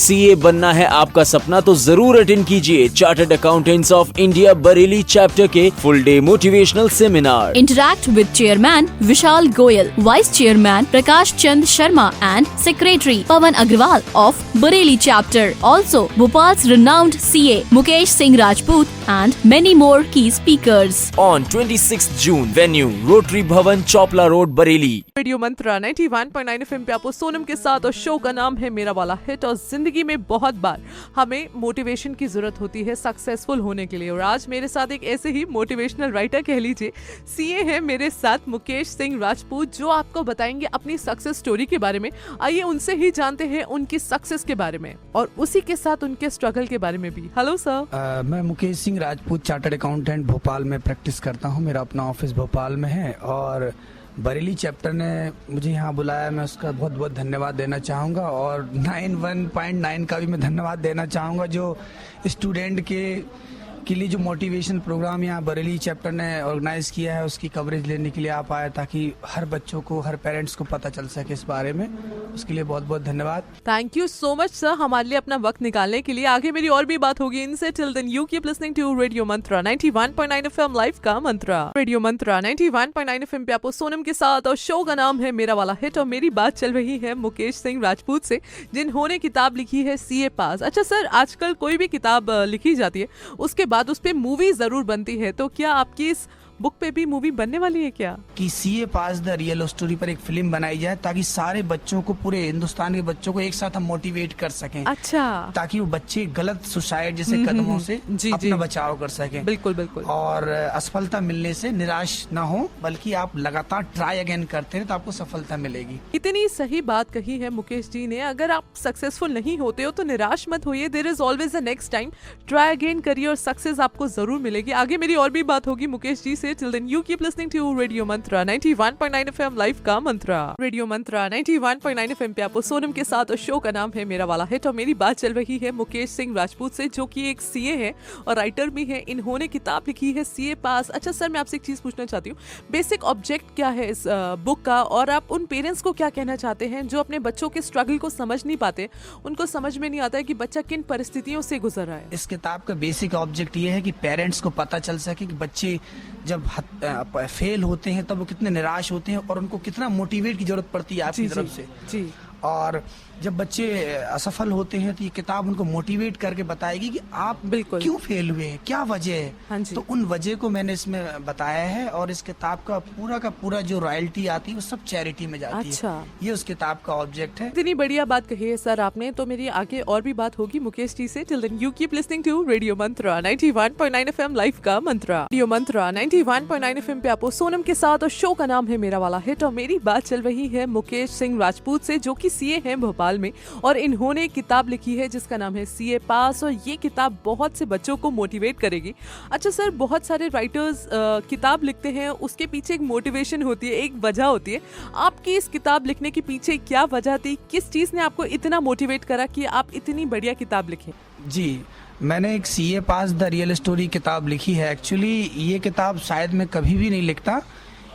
CA बनना है आपका सपना तो जरूर अटेंड कीजिए chartered accountants of India Bareilly chapter के full day motivational seminar. Interact with Chairman Vishal Goyal, Vice Chairman Prakash Chand Sharma and Secretary Pawan Agrawal of Bareilly chapter. Also, Bhopal's renowned CA Mukesh Singh Rajput and many more key speakers. On 26th June, venue Rotary Bhavan, Chopla Road, Bareilly। Radio Mantra 91.9 FM पे आपको सोनम के साथ और show का नाम है मेरा वाला हिट। और जिंदगी में बहुत बार हमें मोटिवेशन की जरूरत होती है सक्सेसफुल होने के लिए, और आज मेरे साथ एक ऐसे ही मोटिवेशनल राइटर कह लीजिए सीए है मेरे साथ मुकेश सिंह राजपूत, जो आपको बताएंगे अपनी सक्सेस स्टोरी के बारे में। आइए उनसे ही जानते हैं उनकी सक्सेस के बारे में और उसी के साथ उनके स्ट्रगल के बारे में भी। Hello sir. मैं मुकेश सिंह राजपूत चार्टर्ड अकाउंटेंट भोपाल में प्रैक्टिस करता हूँ। मेरा अपना ऑफिस भोपाल में है और बरेली चैप्टर ने मुझे यहाँ बुलाया, मैं उसका बहुत बहुत धन्यवाद देना चाहूँगा। और 91.9 का भी मैं धन्यवाद देना चाहूँगा, जो स्टूडेंट के लिए जो मोटिवेशन प्रोग्राम यहाँ बरेली चैप्टर ने ऑर्गेनाइज किया है उसकी कवरेज लेने के लिए आप आए, ताकि हर बच्चों को, हर पेरेंट्स को पता चल सके इस बारे में। उसके लिए बहुत बहुत धन्यवाद। Thank you so much sir हमारे लिए अपना वक्त निकालने के लिए। आगे मेरी और भी बात होगी इनसे। Till then you keep listening to radio Mantra 91.9 FM live का मंत्रा। रेडियो मंत्रा 91.9 FM पे आपको सोनम के साथ और शो का नाम है मेरा वाला हिट। और मेरी बात चल रही है मुकेश सिंह राजपूत से, जिन्होंने किताब लिखी है सीए पास। अच्छा सर, आजकल कोई भी किताब लिखी जाती है उसके बाद उस पे मूवी जरूर बनती है, तो क्या आपकी इस बुक पे भी मूवी बनने वाली है क्या? कि CA pass the real story पर एक फिल्म बनाई जाए, ताकि सारे बच्चों को, पूरे हिंदुस्तान के बच्चों को एक साथ हम मोटिवेट कर सकें। अच्छा। ताकि वो बच्चे गलत सुसाइड जैसे कदमों से अपना बचाव कर सकें। बिल्कुल बिल्कुल। और असफलता मिलने से निराश ना हो, बल्कि आप लगातार ट्राई अगेन करते हैं तो आपको सफलता मिलेगी। इतनी सही बात कही है मुकेश जी ने। अगर आप सक्सेसफुल नहीं होते हो तो निराश मत होइए, there is always a next time. Try again करिए और सक्सेस आपको जरूर मिलेगी। आगे मेरी और भी बात होगी मुकेश जी से। Till then you keep listening to radio Mantra 91.9 FM live का मंत्रा। रेडियो मंत्रा 91.9 FM पे आपको सोनम के साथ और शो का नाम है मेरा वाला हिट। और मेरी बात चल रही है मुकेश सिंह राजपूत से, जो कि एक सीए है और राइटर भी है। इन्होंने किताब लिखी है सीए पास। अच्छा सर, मैं आपसे एक चीज पूछना चाहती हूँ, बेसिक ऑब्जेक्ट क्या है इस बुक का, और आप उन पेरेंट्स को क्या कहना चाहते हैं जो अपने बच्चों के स्ट्रगल को समझ नहीं पाते, उनको समझ में नहीं आता है कि बच्चा किन परिस्थितियों से गुजर रहा है? इस किताब का बेसिक ऑब्जेक्ट ये है कि पेरेंट्स को पता चल सके कि बच्चे जब फेल होते हैं तब वो कितने निराश होते हैं और उनको कितना मोटिवेट की जरूरत पड़ती है आपकी तरफ से। जी। और जब बच्चे असफल होते हैं तो ये किताब उनको मोटिवेट करके बताएगी कि आप बिल्कुल क्यों फेल हुए हैं, क्या वजह है। हाँ जी। तो उन वजह को मैंने इसमें बताया है। और इस किताब का पूरा जो रॉयल्टी आती है वो सब चैरिटी में जाती अच्छा। है। ये उस किताब का ऑब्जेक्ट है। इतनी बढ़िया बात कही है सर आपने। तो मेरी आगे और भी बात होगी मुकेश जी से। Till then you keep listening to radio Mantra 91.9 FM live का मंत्रा। रेडियो मंत्रा 91.9 FM पे आपको सोनम के साथ और शो का नाम है मेरा वाला हिट। और मेरी बात चल रही है मुकेश सिंह राजपूत से, जो कि सीए हैं भोपाल में, और इन्होंने एक किताब लिखी है जिसका नाम है सीए पास। और ये किताब बहुत से बच्चों को मोटिवेट करेगी। अच्छा सर, बहुत सारे राइटर्स किताब लिखते हैं, उसके पीछे एक मोटिवेशन होती है, एक वजह होती है। आपकी इस किताब लिखने के पीछे क्या वजह थी? किस चीज ने आपको इतना मोटिवेट करा कि आप इतनी बढ़िया किताब लिखें? जी, मैंने एक CA pass the real story किताब लिखी है। एक्चुअली ये किताब शायद मैं कभी भी नहीं लिखता।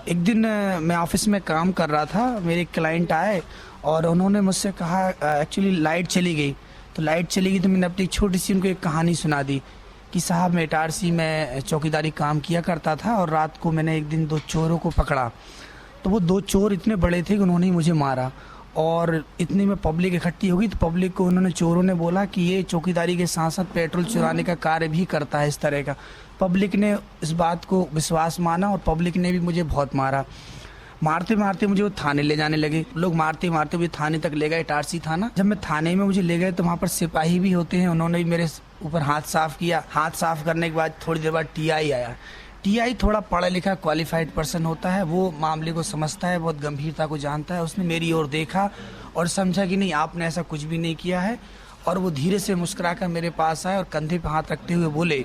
एक दिन मैं ऑफिस में काम कर रहा था, मेरे क्लाइंट आए और उन्होंने मुझसे कहा, एक्चुअली लाइट चली गई तो मैंने अपनी छोटी सी उनको एक कहानी सुना दी कि साहब, मैं इटारसी में चौकीदारी काम किया करता था और रात को मैंने एक दिन 2 चोरों को पकड़ा। तो वो 2 चोर इतने बड़े थे कि उन्होंने ही मुझे मारा। और इतनी में पब्लिक इकट्ठी होगी तो पब्लिक को चोरों ने बोला कि ये चौकीदारी के साथ साथ पेट्रोल चुराने का कार्य भी करता है, इस तरह का। पब्लिक ने इस बात को विश्वास माना और पब्लिक ने भी मुझे बहुत मारा। मारते मारते मुझे वो थाने ले जाने लगे। लोग मारते मारते मुझे थाने तक ले गए, इटारसी थाना। जब मैं थाने में मुझे ले गए तो वहाँ पर सिपाही भी होते हैं, उन्होंने भी मेरे ऊपर हाथ साफ किया। हाथ साफ करने के बाद थोड़ी देर बाद टीआई आया। टीआई थोड़ा पढ़ा लिखा क्वालिफाइड पर्सन होता है, वो मामले को समझता है, बहुत गंभीरता को जानता है। उसने मेरी ओर देखा और समझा कि नहीं, आपने ऐसा कुछ भी नहीं किया है। और वो धीरे से मुस्कुराकर मेरे पास आए और कंधे पे हाथ रखते हुए बोले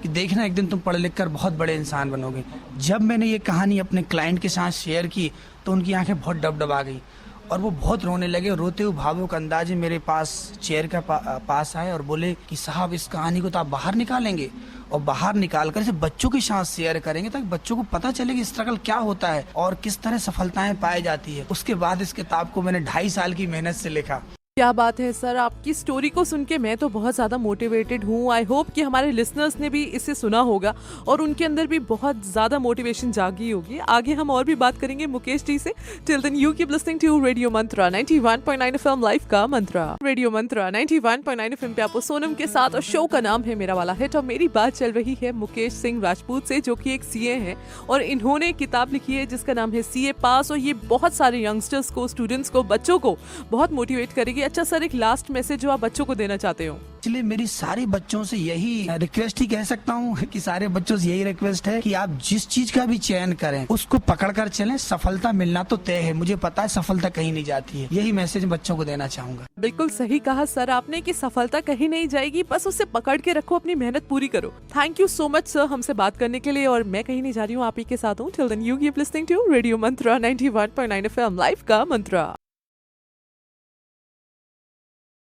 कि देखना, एक दिन तुम पढ़ लिख कर बहुत बड़े इंसान बनोगे। जब मैंने ये कहानी अपने क्लाइंट के साथ शेयर की तो उनकी आंखें बहुत डबडबा गई और वो बहुत रोने लगे। रोते हुए भावुक अंदाजे मेरे पास चेयर का पास आए और बोले कि साहब, इस कहानी को तो आप बाहर निकालेंगे और बाहर निकाल कर इसे बच्चों के साथ शेयर करेंगे, ताकि बच्चों को पता चले कि स्ट्रगल क्या होता है और किस तरह सफलताएं पाई जाती है। उसके बाद इस किताब को मैंने 2.5 साल की मेहनत से लिखा। क्या बात है सर, आपकी स्टोरी को सुन के मैं तो बहुत ज़्यादा मोटिवेटेड हूँ। आई होप कि हमारे लिसनर्स ने भी इसे सुना होगा और उनके अंदर भी बहुत ज़्यादा मोटिवेशन जागी होगी। आगे हम और भी बात करेंगे मुकेश जी से। Till then you keep listening to radio Mantra 91.9 FM, life का मंत्रा। रेडियो मंत्रा 91.9 एफएम पे आपको सोनम के साथ, और शो का नाम है मेरा वाला हिट। और मेरी बात चल रही है मुकेश सिंह राजपूत से, जो कि एक सीए हैं और इन्होंने किताब लिखी है जिसका नाम है सीए पास। और ये बहुत सारे यंगस्टर्स को, स्टूडेंट्स को, बच्चों को बहुत मोटिवेट करेगी। अच्छा सर, एक लास्ट मैसेज जो आप बच्चों को देना चाहते हो? इसलिए मेरी सारे बच्चों से यही रिक्वेस्ट ही कह सकता हूँ कि सारे बच्चों से यही रिक्वेस्ट है कि आप जिस चीज का भी चयन करें उसको पकड़कर चलें। सफलता मिलना तो तय है, मुझे पता है सफलता कहीं नहीं जाती है। यही मैसेज बच्चों को देना चाहूंगा। बिल्कुल सही कहा सर आपने कि सफलता कहीं नहीं जाएगी, बस उसे पकड़ के रखो, अपनी मेहनत पूरी करो। Thank you so much sir हमसे बात करने के लिए, और मैं कहीं नहीं जा रही हूँ, आप ही के साथ हूँ। Till then you keep listening to radio Mantra 91.9 FM, life का मंत्रा।